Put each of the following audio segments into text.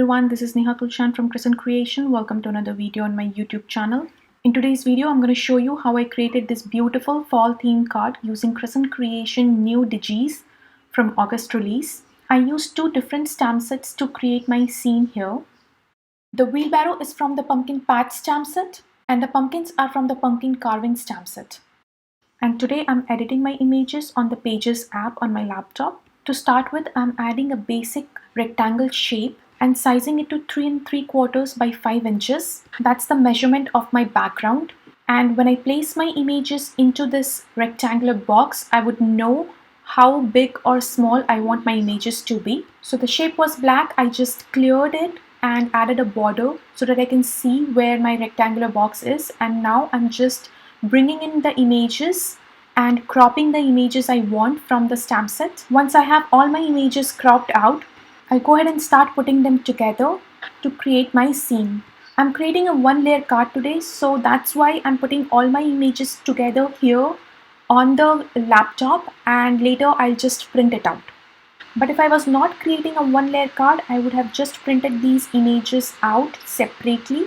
everyone, this is Neha Tulsyan from Crescent Creation. Welcome to another video on my YouTube channel. In today's video, I'm going to show you how I created this beautiful fall theme card using Crescent Creation new digis from August release. I used two different stamp sets to create my scene here. The wheelbarrow is from the pumpkin patch stamp set and the pumpkins are from the pumpkin carving stamp set. And today I'm editing my images on the Pages app on my laptop. To start with, I'm adding a basic rectangle shape and sizing it to 3 3/4 by 5 inches. That's the measurement of my background. And when I place my images into this rectangular box, I would know how big or small I want my images to be. So the shape was black, I just cleared it and added a border so that I can see where my rectangular box is. And now I'm just bringing in the images and cropping the images I want from the stamp set. Once I have all my images cropped out, I'll go ahead and start putting them together to create my scene. I'm creating a 1-layer card today, so that's why I'm putting all my images together here on the laptop, and later I'll just print it out. But if I was not creating a 1-layer card, I would have just printed these images out separately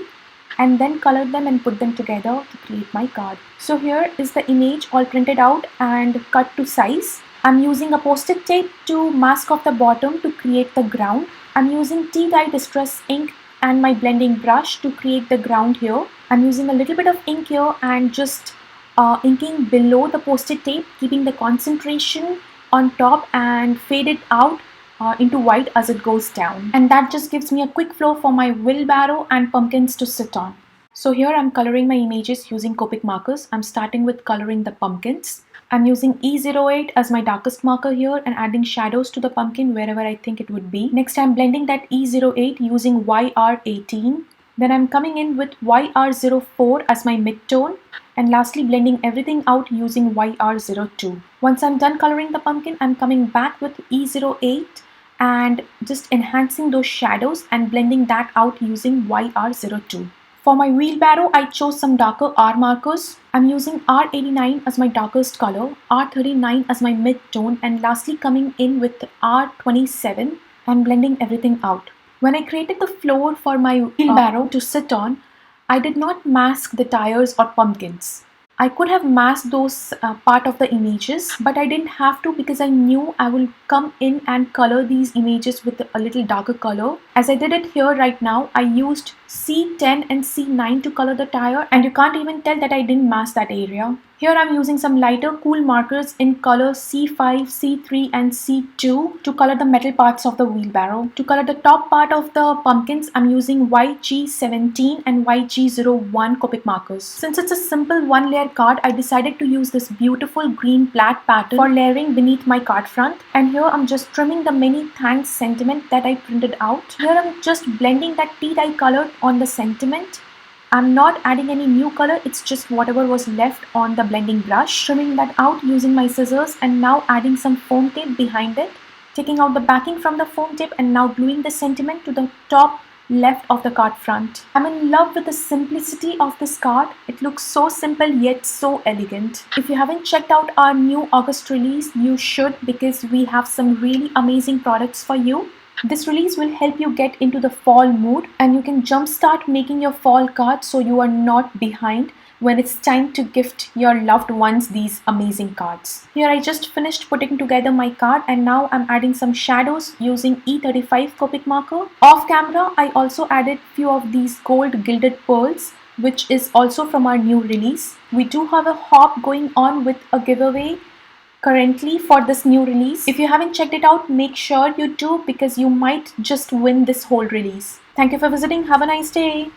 and then colored them and put them together to create my card. So here is the image all printed out and cut to size. I'm using a post-it tape to mask off the bottom to create the ground. I'm using tea dye distress ink and my blending brush to create the ground here. I'm using a little bit of ink here and just inking below the post-it tape, keeping the concentration on top and fade it out into white as it goes down. And that just gives me a quick flow for my wheelbarrow and pumpkins to sit on. So here I'm coloring my images using Copic Markers. I'm starting with coloring the pumpkins. I'm using E08 as my darkest marker here and adding shadows to the pumpkin wherever I think it would be. Next I'm blending that E08 using YR18. Then I'm coming in with YR04 as my mid-tone. And lastly blending everything out using YR02. Once I'm done coloring the pumpkin, I'm coming back with E08 and just enhancing those shadows and blending that out using YR02. For my wheelbarrow, I chose some darker R markers. I'm using R89 as my darkest color, R39 as my mid-tone, and lastly coming in with R27 and blending everything out. When I created the floor for my wheelbarrow to sit on, I did not mask the tires or pumpkins. I could have masked those part of the images, but I didn't have to because I knew I will come in and color these images with a little darker color. As I did it here right now, I used C10 and C9 to color the tire, and you can't even tell that I didn't mask that area. Here I'm using some lighter cool markers in color C5, C3 and C2 to color the metal parts of the wheelbarrow. To color the top part of the pumpkins, I'm using YG17 and YG01 Copic markers. Since it's a simple 1-layer card, I decided to use this beautiful green plaid pattern for layering beneath my card front. And here I'm just trimming the many thanks sentiment that I printed out. Here I'm just blending that tea dye color on the sentiment. I'm not adding any new color, it's just whatever was left on the blending brush. Trimming that out using my scissors and now adding some foam tape behind it. Taking out the backing from the foam tape and now gluing the sentiment to the top left of the card front. I'm in love with the simplicity of this card. It looks so simple yet so elegant. If you haven't checked out our new August release, you should, because we have some really amazing products for you. This release will help you get into the fall mood and you can jumpstart making your fall card so you are not behind when it's time to gift your loved ones these amazing cards. Here I just finished putting together my card and now I'm adding some shadows using E35 Copic marker. Off camera, I also added few of these gold gilded pearls, which is also from our new release. We do have a hop going on with a giveaway currently for this new release. If you haven't checked it out, make sure you do because you might just win this whole release. Thank you for visiting. Have a nice day.